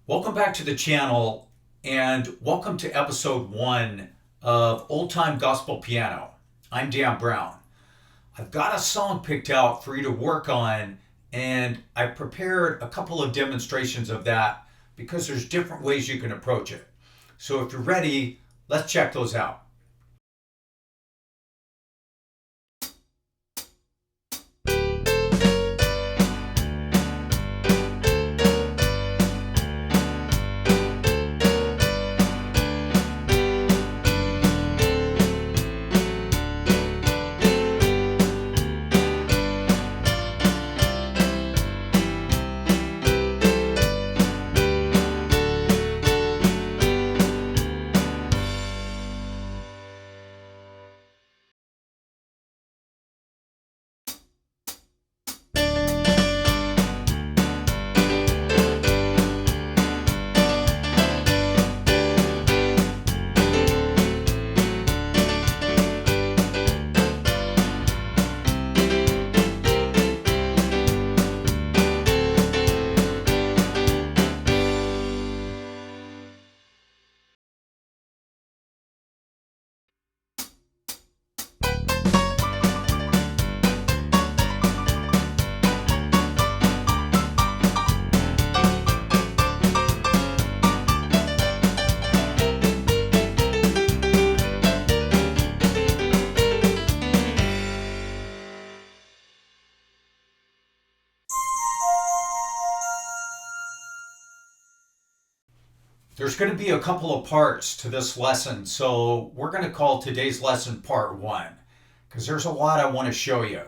Welcome back to the channel and welcome to episode 1 of Old Time Gospel Piano. I'm Dan Brown. I've got a song picked out for you to work on, and I prepared a couple of demonstrations of that because there's different ways you can approach it. So if you're ready, let's check those out. There's going to be a couple of parts to this lesson, so we're going to call today's lesson part 1 because there's a lot I want to show you.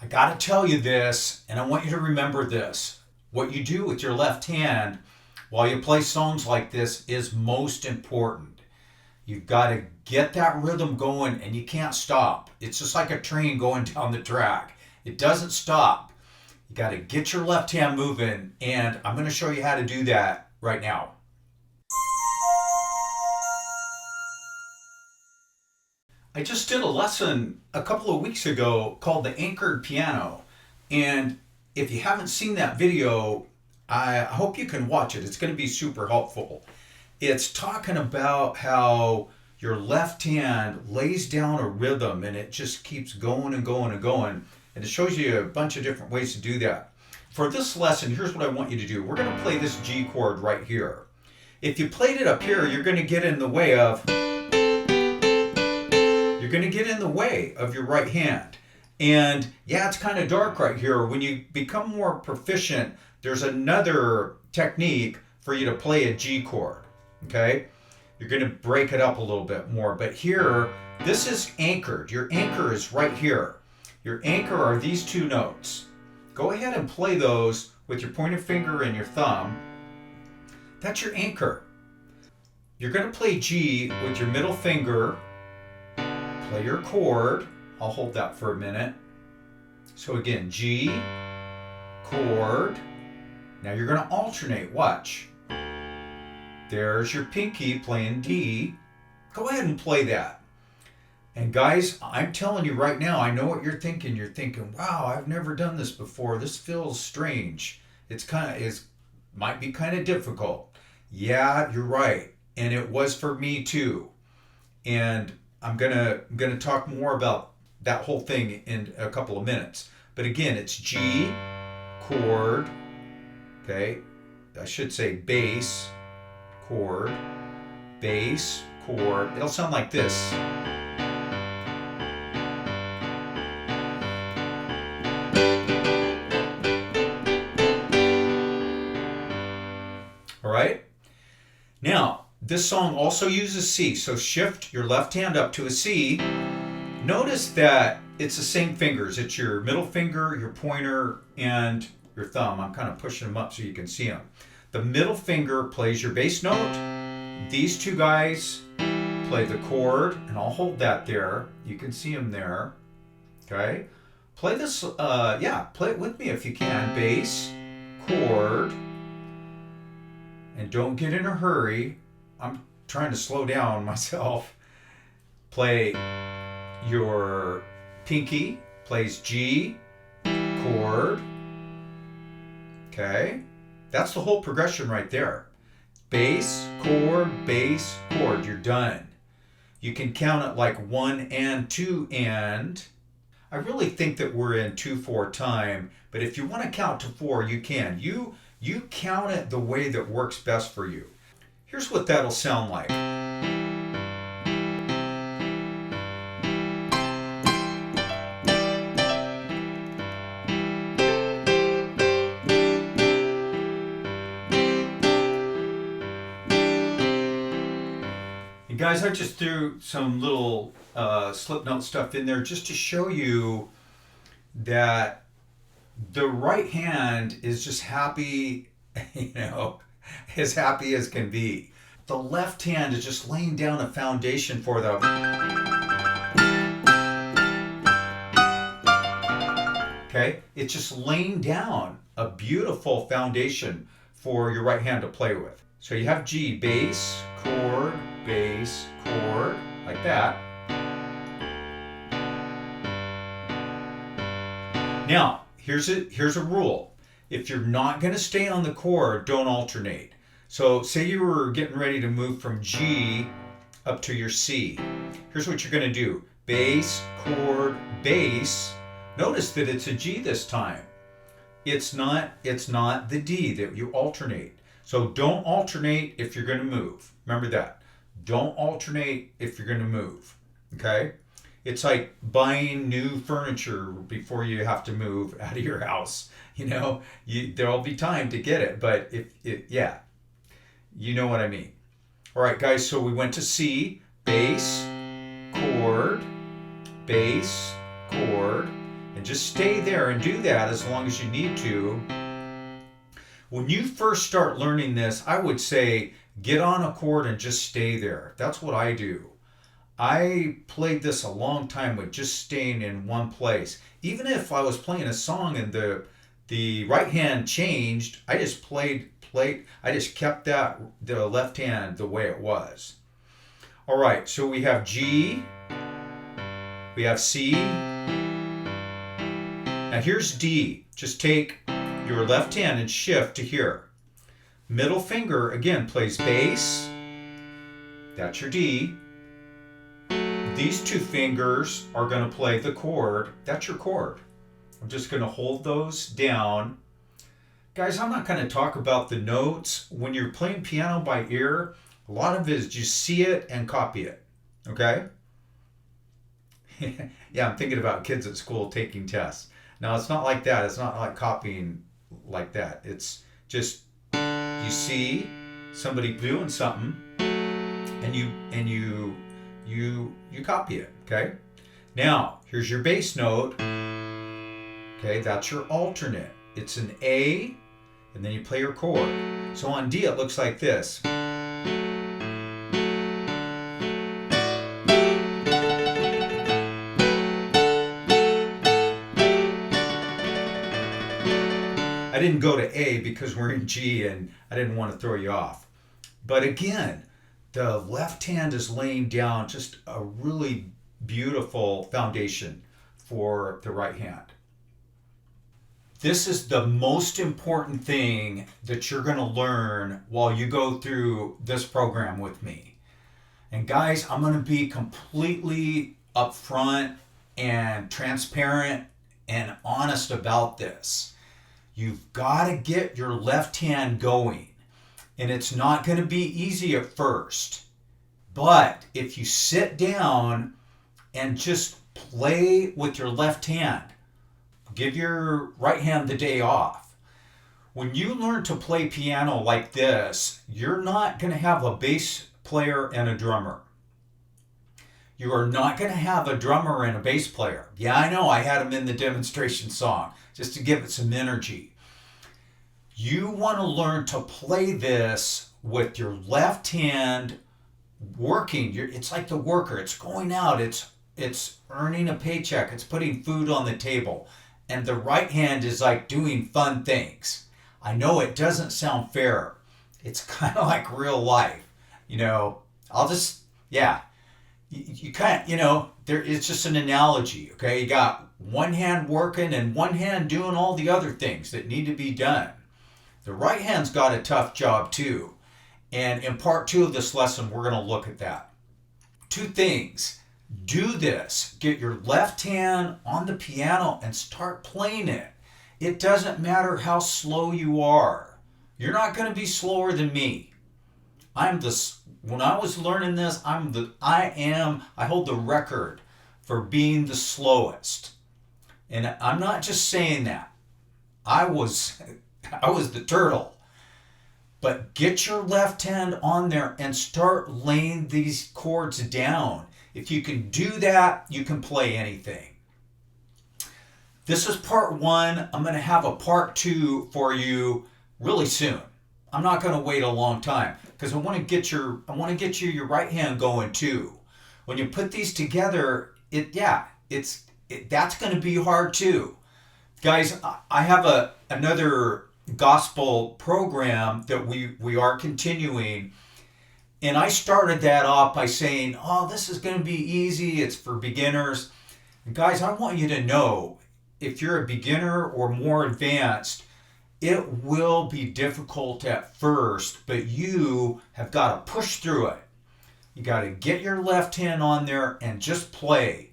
I got to tell you this, and I want you to remember this. What you do with your left hand while you play songs like this is most important. You've got to get that rhythm going, and you can't stop. It's just like a train going down the track. It doesn't stop. You got to get your left hand moving, and I'm going to show you how to do that right now. I just did a lesson a couple of weeks ago called the anchored piano. And if you haven't seen that video, I hope you can watch it. It's going to be super helpful. It's talking about how your left hand lays down a rhythm and it just keeps going and going and going. And it shows you a bunch of different ways to do that. For this lesson, here's what I want you to do. We're going to play this G chord right here. If you played it up here, you're going to get in the way of your right hand. And yeah, it's kind of dark right here. When you become more proficient, there's another technique for you to play a G chord. Okay? You're going to break it up a little bit more. But here, this is anchored. Your anchor is right here. Your anchor are these two notes. Go ahead and play those with your pointer finger and your thumb. That's your anchor. You're going to play G with your middle finger. Play your chord. I'll hold that for a minute. So again, G, chord. Now you're going to alternate. Watch. There's your pinky playing D. Go ahead and play that. And guys, I'm telling you right now, I know what you're thinking. You're thinking, wow, I've never done this before. This feels strange. Might be kind of difficult. Yeah, you're right. And it was for me too. And I'm gonna talk more about that whole thing in a couple of minutes. But again, it's G, chord, okay? I should say bass, chord, bass, chord. It'll sound like this. All right? Now, this song also uses C, so shift your left hand up to a C. Notice that it's the same fingers. It's your middle finger, your pointer, and your thumb. I'm kind of pushing them up so you can see them. The middle finger plays your bass note. These two guys play the chord, and I'll hold that there. You can see them there. Okay? Play this, play it with me if you can. Bass, chord, and don't get in a hurry. I'm trying to slow down myself. Play your pinky, plays G, chord, okay? That's the whole progression right there. Bass, chord, bass, chord. You're done. You can count it like 1 and 2 and. I really think that we're in 2/4 time, but if you want to count to 4, you can. You count it the way that works best for you. Here's what that'll sound like. And guys, I just threw some little slip note stuff in there just to show you that the right hand is just happy, as happy as can be. The left hand is just laying down a foundation for the. Okay? It's just laying down a beautiful foundation for your right hand to play with. So you have G, bass, chord, like that. Now, here's a rule. If you're not going to stay on the chord, don't alternate. So say you were getting ready to move from G up to your C. Here's what you're going to do. Bass, chord, bass. Notice that it's a G this time. It's not the D that you alternate. So don't alternate if you're going to move. Remember that. Don't alternate if you're going to move. Okay? It's like buying new furniture before you have to move out of your house. There'll be time to get it, but you know what I mean. All right, guys, so we went to C, bass, chord, and just stay there and do that as long as you need to. When you first start learning this, I would say get on a chord and just stay there. That's what I do. I played this a long time with just staying in one place. Even if I was playing a song and the right hand changed, I just I just kept the left hand the way it was. All right, so we have G, we have C. Now here's D. Just take your left hand and shift to here. Middle finger, again, plays bass. That's your D. These two fingers are going to play the chord. That's your chord. I'm just going to hold those down. Guys, I'm not going to talk about the notes. When you're playing piano by ear, a lot of it is just see it and copy it. Okay? Yeah, I'm thinking about kids at school taking tests. No, it's not like that. It's not like copying like that. It's just you see somebody doing something and you copy it, okay? Now, here's your bass note. Okay, that's your alternate. It's an A, and then you play your chord. So on D, it looks like this. I didn't go to A because we're in G and I didn't want to throw you off. But again, the left hand is laying down just a really beautiful foundation for the right hand. This is the most important thing that you're going to learn while you go through this program with me. And guys, I'm going to be completely upfront and transparent and honest about this. You've got to get your left hand going. And it's not going to be easy at first. But if you sit down and just play with your left hand, give your right hand the day off. When you learn to play piano like this, you're not going to have a bass player and a drummer. You are not going to have a drummer and a bass player. Yeah, I know, I had them in the demonstration song just to give it some energy. You want to learn to play this with your left hand working. It's like the worker. It's going out. It's earning a paycheck. It's putting food on the table. And the right hand is like doing fun things. I know it doesn't sound fair. It's kind of like real life. You can't, it's just an analogy, okay? You got one hand working and one hand doing all the other things that need to be done. The right hand's got a tough job too. And in part 2 of this lesson, we're going to look at that. 2 things. Do this. Get your left hand on the piano and start playing it. It doesn't matter how slow you are. You're not going to be slower than me. When I was learning this, I hold the record for being the slowest. And I'm not just saying that. I was the turtle. But get your left hand on there and start laying these chords down. If you can do that, you can play anything. This is part 1. I'm going to have a part 2 for you really soon. I'm not going to wait a long time because I want to get your right hand going too. When you put these together, that's going to be hard too. Guys, I have another gospel program that we are continuing, and I started that off by saying, oh, this is going to be easy, it's for beginners. And guys, I want you to know, if you're a beginner or more advanced, it will be difficult at first, but you have got to push through it. You got to get your left hand on there and just play.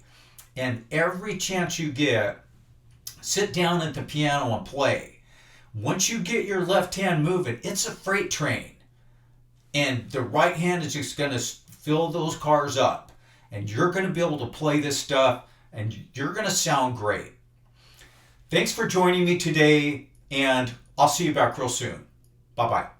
And every chance you get, sit down at the piano and play. Once you get your left hand moving, it's a freight train. And the right hand is just going to fill those cars up. And you're going to be able to play this stuff, and you're going to sound great. Thanks for joining me today, and I'll see you back real soon. Bye-bye.